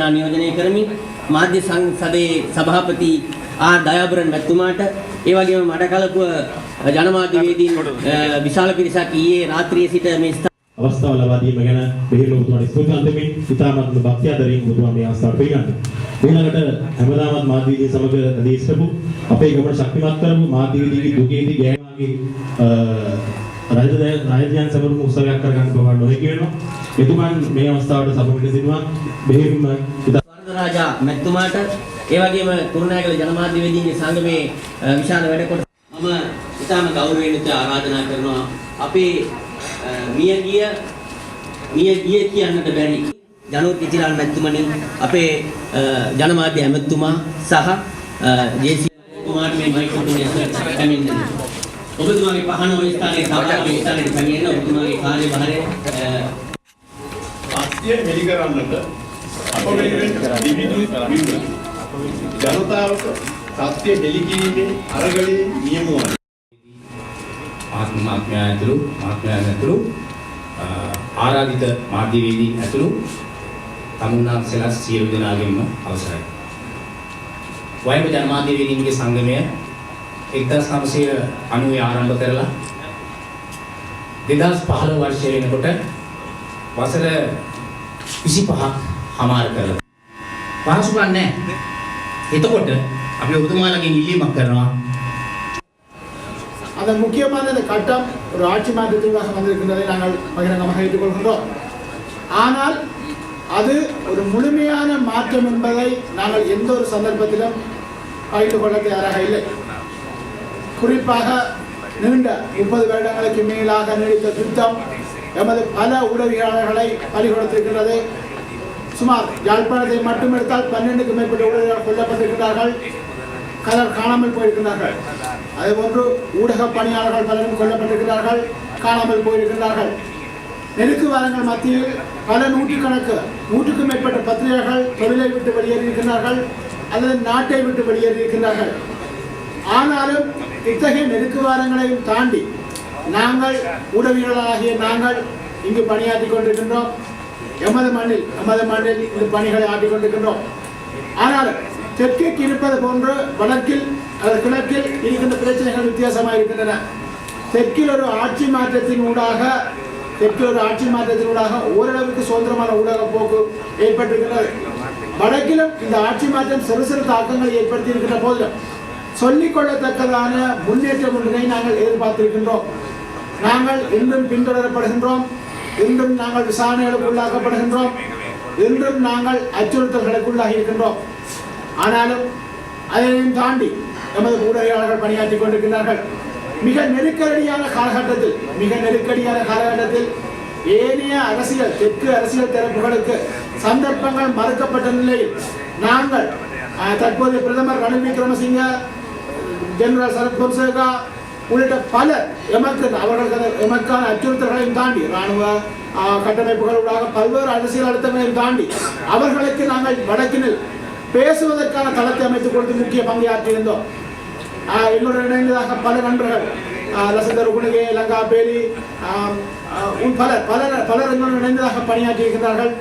දෙනා නියෝජනය කරමින් මාධ්‍ය සංසදයේ සභාපති ආර් දයාබරන් මැතිතුමාට ඒ වගේම මඩකලපුව ජනමාධ්‍යවේදීන් විශාල පිරිසක් ඊයේ රාත්‍රියේ සිට මේ අවස්ථාව ලබා දීම ගැන බෙහෙර ඔබතුමාට ස්තුති අන්දමින් ඉතාමත් භක්තිය ආදරයෙන් ඔබතුමා මේ අවස්ථාවට පිළිගන්නවා. ඊළඟට හැමදාමත් මාධ්‍යවේදී සමග දේශපු අපේ ගමන ශක්තිමත් කරමු මාධ්‍යවේදීගේ දුකේදී ගෑමාගේ රාජධානි සමරු උත්සවයක් කරගන්න බව නොහැකි වෙනවා. එතුමන් මේ අවස්ථාවට සමග දෙනවා බෙහෙරින්ම වරදරාජා මැතිතුමාට ඒ වගේම කුරුණෑගල ජනමාධ්‍යවේදීන්ගේ සංගමේ විශාල වැඩ කොට මම ඉතාම ගෞරවයෙන් ආරාධනා කරනවා අපේ මිය ගිය කියන්නට බැරි ජනෝත් ඉතිරාල් මැතිතුමනි අපේ ජනමාධ්‍ය ඇමතුමා සහ ජේ.සී. කුමාර් මේ මයික්‍රොෆෝන් එකට පැමිණෙන්න. ඔබතුමාගේ පහන ඔය ස්ථානයේ සාමාන්‍ය ස්ථානයේ පැමිණෙන්න ඔබතුමාගේ කාර්යභාරය පාස්තිය මෙලි කරන්නට ජනතාවට සත්‍ය හෙළි කිරීමේ අරගලයේ නියමුවන් මහත්මයා ඇතුළු ආරාධිත මාධ්‍යවේදීන් ඇතුළු තමුන්නාන්සලා සියලු දෙනාගෙන්ම අවසරයි. වයඹ ජනමාධ්‍යවේදීන්ගේ සංගමය 1990 ආරම්භ කරලා 2015 වර්ෂයේ වෙනකොට වසර 25ක් හමාර කරලා. පහසුකම් නැහැ. එතකොට අපි ඔබතුමාලගෙන් ඉල්ලීමක් කරනවා. அதன் முக்கியமான இந்த கட்டம் ஒரு ஆட்சி மாற்றத்திற்காக வந்திருக்கின்றதை நாங்கள் பகிரங்கமாக ஏற்றுக்கொள்கின்றோம். ஆனால் அது ஒரு முழுமையான மாற்றம் என்பதை நாங்கள் எந்த ஒரு சந்தர்ப்பத்திலும் பகிர்ந்து கொள்ள தயாராக இல்லை. குறிப்பாக நீண்ட 30 வருடங்களுக்கு மேலாக நீடித்த யுத்தம் எமது பல உதவியாளர்களை பலி கொடுத்திருக்கிறது. சுமார் யாழ்ப்பாணத்தை மட்டும் எடுத்தால் 12க்கும் மேற்பட்ட உதவியாளர்கள் கொல்லப்பட்டிருக்கிறார்கள், கலர் காணாமல் போயிருக்கிறார்கள். அதேபோன்று ஊடக பணியாளர்கள் பலரும் கொல்லப்பட்டிருக்கிறார்கள், காணாமல் போயிருக்கிறார்கள். நெருக்கு வாரங்கள் மத்தியில் பல நூற்றுக்கும் மேற்பட்ட பத்திரிகைகள் தொழிலை விட்டு வெளியேறியிருக்கிறார்கள் அல்லது நாட்டை விட்டு வெளியேறியிருக்கிறார்கள். ஆனாலும் இத்தகைய நெருக்கு வாரங்களையும் தாண்டி நாங்கள் ஊடகவியலாளராகிய நாங்கள் இங்கு பணியாற்றி கொண்டிருக்கின்றோம். எமது மண்ணில் இந்த பணிகளை ஆற்றிக் கொண்டிருக்கின்றோம். ஆனாலும் தெற்கிற்கு இருப்பது போன்று வடக்கில் அல்லது கிழக்கில் இருக்கின்ற பிரச்சனைகள் வித்தியாசமாக இருக்கின்றன. தெற்கில் ஒரு ஆட்சி மாற்றத்தின் ஊடாக ஓரளவுக்கு சுதந்திரமான ஊடக போக்கு ஏற்பட்டிருக்கிறது. வடக்கிலும் இந்த ஆட்சி மாற்றம் சிறு சிறு தாக்கங்களை ஏற்படுத்தி இருக்கின்ற போதிலும் சொல்லிக் கொள்ளத்தக்கதான முன்னேற்றம் ஒன்றினை நாங்கள் எதிர்பார்த்திருக்கின்றோம். நாங்கள் இன்றும் பின்தொடரப்படுகின்றோம், இன்றும் நாங்கள் விசாரணைகளுக்கு உள்ளாக்கப்படுகின்றோம், இன்றும் நாங்கள் அச்சுறுத்தல்களுக்கு உள்ளாகி இருக்கின்றோம். ஆனாலும் அதையும் தாண்டி நமது ஊடகவியலாளர்கள் பணியாற்றிக் கொண்டிருக்கிறார்கள். மிக நெருக்கடியான காலகட்டத்தில் ஏனைய தெற்கு அரசியல் தரப்புகளுக்கு சந்தர்ப்பங்கள் மறுக்கப்பட்ட நிலையில் நாங்கள் தற்போதைய பிரதமர் ரணில் விக்ரமசிங்க, ஜெனரல் சரத் பொன்சேகா உள்ளிட்ட பலர் எமக்கான அச்சுறுத்தல்களையும் தாண்டி இராணுவ கட்டமைப்புகளூடாக பல்வேறு அரசியல் அழுத்தங்களையும் தாண்டி அவர்களுக்கு நாங்கள் வடக்கினில் பேசுவதற்கான தளத்தை அமைத்துக் கொடுத்து முக்கிய பங்காற்றியிருந்தோம். எங்களுடன் இணைந்ததாக பல நண்பர்கள் லசந்தர் குணிகே, லங்கா பேலி, பலர் எங்களுடன் இணைந்ததாக பணியாற்றியிருக்கிறார்கள்.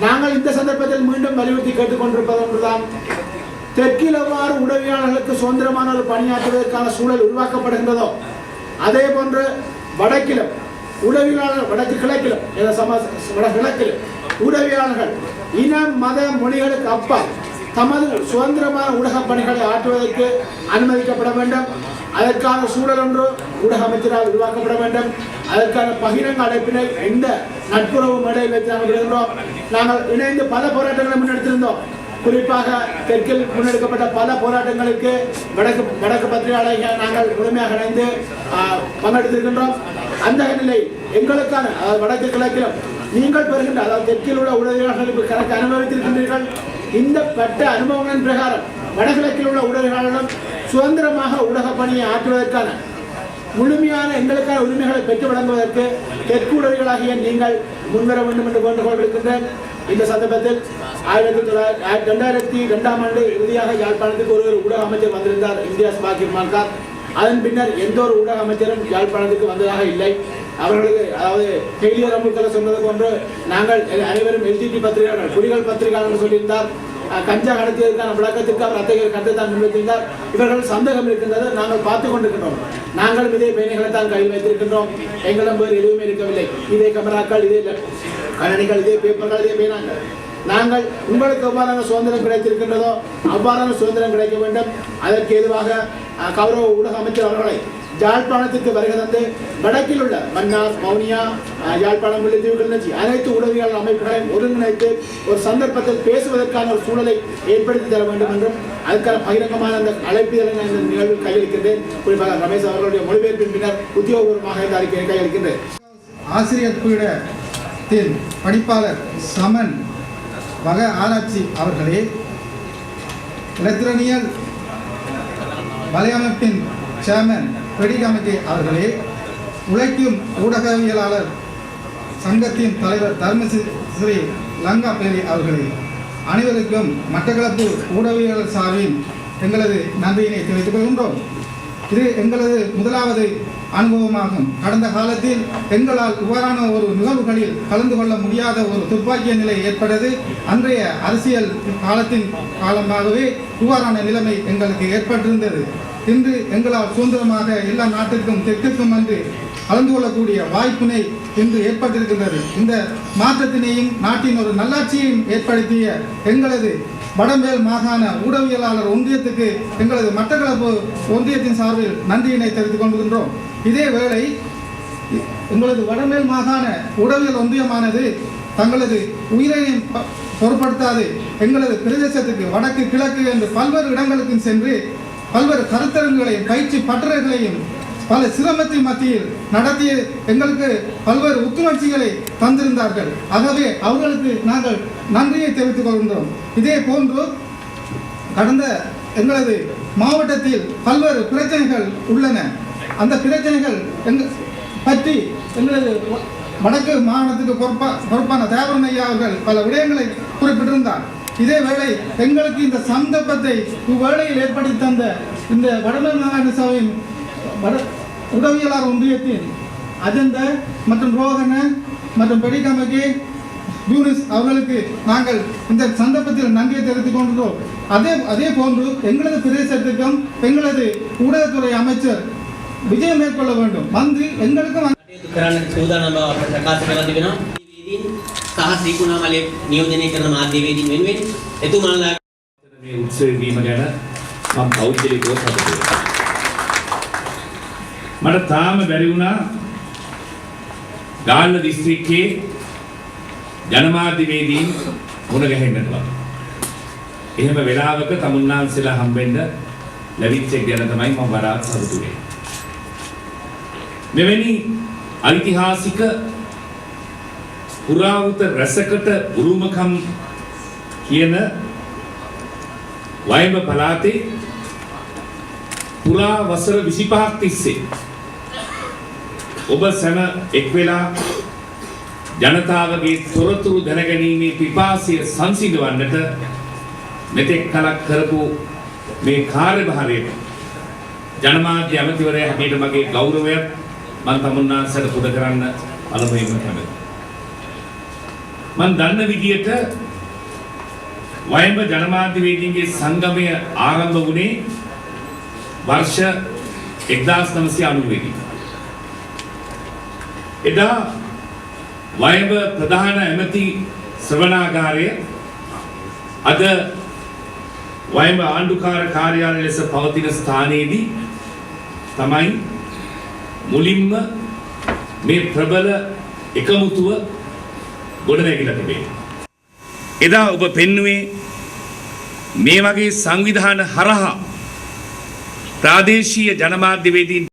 நாங்கள் இந்த சந்தர்ப்பத்தில் மீண்டும் வலியுறுத்தி கேட்டுக்கொண்டிருப்பது ஒன்றுதான், தெற்கில் எவ்வாறு உதவியாளர்களுக்கு சுதந்திரமான ஒரு பணியாற்றுவதற்கான சூழல் உருவாக்கப்படுகின்றதோ அதே போன்று வடக்கிலும் உதவியாளர்கள், வடகிழக்கிலும் உதவியாளர்கள் இன மத மொழிகளுக்கு அப்பால் தமது சுதந்திரமான ஊடக பணிகளை ஆற்றுவதற்கு அனுமதிக்கப்பட வேண்டும். அதற்கான சூழல் ஒன்று ஊடக அமைச்சரால் உருவாக்கப்பட வேண்டும். அதற்கான பகிரங்க அழைப்பினை எந்த நட்புறவு மேடையில் வைத்து நாங்கள் விடுகின்றோம். நாங்கள் இணைந்து பல போராட்டங்களை முன்னெடுத்திருந்தோம். குறிப்பாக தெற்கில் முன்னெடுக்கப்பட்ட பல போராட்டங்களுக்கு வடக்கு பத்திரிகையாளர்கள் நாங்கள் முழுமையாக இணைந்து பங்கெடுத்திருக்கின்றோம். அந்த நிலையில் எங்களுக்கான வடக்கு கிழக்கிலும் நீங்கள் பெறுகின்ற அதாவது தெற்கில் உள்ள உதவியாளர்களுக்கு கணக்கு அனுபவித்திருக்கின்றீர்கள். இந்த பட்ட அனுபவங்களின் பிரகாரம் வடகிழக்கில் உள்ள உதவியாளர்களும் சுதந்திரமாக ஊடக பணியை ஆற்றுவதற்கான முழுமையான எங்களுக்கான உரிமைகளை பெற்று வழங்குவதற்கு தெற்கு உதவிகளாகிய நீங்கள் முன்வர வேண்டும் என்று வேண்டுகோள் விடுக்கின்றேன். இந்த சந்தர்ப்பத்தில் 2002ஆம் ஆண்டு இறுதியாக யாழ்ப்பாணத்துக்கு ஒரு ஊடக அமைச்சர் வந்திருந்தார், இந்தியாஸ் பாக்கிர் மார்கார். அதன் பின்னர் எந்த ஒரு ஊடக அமைச்சரும் யாழ்ப்பாணத்துக்கு வந்ததாக இல்லை. அவர்களுக்கு அதாவது ஃபெயிலியர் அம்புக்களை சொன்னது போன்று நாங்கள் அனைவரும் எல்டிடி பத்திரிகையாளர்கள் குடிகள் பத்திரிகையாளர்கள் சொல்லியிருந்தார். கஞ்சா கடத்தியதற்கான விளக்கத்திற்கு அவர் அத்தகைய கருத்தை தான் முன்வைத்திருந்தார். இவர்கள் சந்தேகம் இருக்கின்றது, நாங்கள் பார்த்துக் கொண்டிருக்கின்றோம். நாங்களும் இதே பேனைகளை தான் கையில் வைத்திருக்கின்றோம். எங்களிடம் வேறு எதுவுமே இருக்கவில்லை. இதே கேமராக்கள், இதே கணனிகள், இதே பேப்பர்கள், இதே பேனாங்கள். நாங்கள் உங்களுக்கு எவ்வாறான சுதந்திரம் கிடைத்திருக்கின்றதோ அவ்வாறான சுதந்திரம் கிடைக்க வேண்டும். அதற்கு ஏதுவாக கௌரவ ஊடக அமைச்சர் அவர்களை யாழ்ப்பாணத்திற்கு வருகை தந்து வடக்கில் உள்ள மன்னார், மௌனியா, யாழ்ப்பாணம் முல்லைத்தீவுகள் நிகழ்ச்சி அனைத்து உளவியல் அமைப்புகளையும் ஒருங்கிணைத்து ஒரு சந்தர்ப்பத்தில் பேசுவதற்கான ஒரு சூழலை ஏற்படுத்தி தர வேண்டும் என்றும் அதுக்கான பகிரங்கமான அந்த அழைப்பிதழை இந்த நிகழ்வில் கையளிக்கின்றேன். குறிப்பாக ரமேஷ் அவர்களுடைய மொழிபெயர்ப்பின் பின்னர் உத்தியோகபூர்வமாக இந்த அறிக்கையை கையளிக்கின்றேன். ஆசிரியர் பீடத்தின் படிப்பாளர் சமன் வக ஆராய்ச்சி அவர்களே, இலத்திரனியல் வலையமைப்பின் சேர்மன் பெடிகமிட்டி அவர்களே, உழைக்கும் ஊடகவியலாளர் சங்கத்தின் தலைவர் தர்மஸ்ரீ லங்காபேரி அவர்களே, அனைவருக்கும் மட்டக்களப்பு ஊடகவியலாளர் சார்பில் எங்களது நன்றியினை தெரிவித்துக் கொள்கின்றோம். இது எங்களது முதலாவது அனுபவமாகும். கடந்த காலத்தில் எங்களால் இவ்வாறான ஒரு நிகழ்வுகளில் கலந்து கொள்ள முடியாத ஒரு துப்பாக்கிய நிலை ஏற்பட்டது. அன்றைய அரசியல் காலத்தின் காலமாகவே இவ்வாறான நிலைமை எங்களுக்கு ஏற்பட்டிருந்தது. இன்று எங்களால் சுதந்திரமாக எல்லா நாட்டிற்கும் தெற்கிற்கும் வந்து கலந்து கொள்ளக்கூடிய வாய்ப்பினை இன்று ஏற்பட்டிருக்கின்றது. இந்த மாற்றத்தினையும் நாட்டின் ஒரு நல்லாட்சியையும் ஏற்படுத்திய எங்களது வடமேல் மாகாண ஊடகவியலாளர் ஒன்றியத்துக்கு எங்களது மட்டக்களப்பு ஒன்றியத்தின் சார்பில் நன்றியினை தெரிவித்துக் கொள்கின்றோம். இதேவேளை எங்களது வடமேல் மாகாண ஊடகவியல் ஒன்றியமானது தங்களது உயிரையும் பொருட்படுத்தாது எங்களது பிரதேசத்துக்கு வடக்கு, கிழக்கு என்று பல்வேறு இடங்களுக்கும் சென்று பல்வேறு கருத்தரங்குகளையும் பயிற்சி பட்டறைகளையும் பல சிரமத்தின் மத்தியில் நடத்திய எங்களுக்கு பல்வேறு உத்துணர்ச்சிகளை தந்திருந்தார்கள். ஆகவே அவர்களுக்கு நாங்கள் நன்றியை தெரிவித்துக் கொள்கின்றோம். இதே போன்று கடந்த எங்களது மாவட்டத்தில் பல்வேறு பிரச்சனைகள் உள்ளன. அந்த பிரச்சனைகள் பற்றி எங்களது வடக்கு மாகாணத்துக்கு பொறுப்பான தேவரன் ஐயா அவர்கள் பல விடயங்களை குறிப்பிட்டிருந்தார். இதேவேளை எங்களுக்கு இந்த சந்தர்ப்பத்தை இவ்வேளையில் ஏற்படுத்தி தந்த இந்த வடமேல் மாகாண சபையின் உடவியலாளர் ஒன்றியத்தின் அஜந்த மற்றும் ரோகன மற்றும் பெடிகமகி யூனிஸ் அவர்களுக்கு நாங்கள் இந்த சந்தர்ப்பத்தில் நன்றியை தெரிவித்துக் கொண்டிருக்கிறோம். அதே போன்று எங்களது பிரதேசத்துக்கும் எங்களது ஊடகத்துறை அமைச்சர் விஜயம் மேற்கொள்ள வேண்டும். வந்து எங்களுக்கும் සූදානම් බව අපට ප්‍රකාශ කරලා තිබෙනවා. සහ ශ්‍රීකුණාමලේ නියෝජනය කරන මාධ්‍යවේදීන් වෙනුවෙන් එතුමාලා මේ උත්සවය වීම ගැන මම පෞද්ගලිකව සතුටුයි. මට තාම බැරි වුණා ගාල්ල දිස්ත්‍රික්කයේ ජනමාධ්‍යවේදීන් මුණ ගැහෙන්නට වගේ. එහෙම වෙලාවක තමුන්නාන්සලා හම්බෙන්න ලැබිච්ච එක ගැන තමයි මම වඩාත් සතුටු වෙන්නේ. මෙවැනි ඓතිහාසික පුරාවෘත රැසකට උරුමකම් කියන වයඹ පළාතේ පුරා වසර 25ක් තිස්සේ ඔබ සැම එක් වෙලා ජනතාවගේ තොරතුරු දැනගැනීමේ පිපාසය සංසිඳවන්නට මෙතෙක් කලක් කරපු මේ කාර්යභාරයට ජනමාධ්‍ය ඇමතිවරයා හැටියට මගේ ගෞරවය මම තමුන්නාන්සට පුද කරන්න අලමෙන්න කැමතියි. මම දන්න විදියට වයඹ ජනමාධ්‍යවේදීන්ගේ සංගමය ආරම්භ වුණේ वर्ष 1990 එදා වයඹ ප්‍රධාන ඇමති ශ්‍රවණාගාරය අද වයඹ ආණ්ඩුකාර කාර්යාලය ලෙස පවතින ස්ථානයේදී තමයි මුලින්ම මේ ප්‍රබල එකමුතුව ගොඩනැගිලා තිබෙන්නේ. එදා ඔබ පෙන්නුවේ මේ වගේ සංවිධාන හරහා ප්‍රාදේශීය ජනමාධ්‍යවේදීන්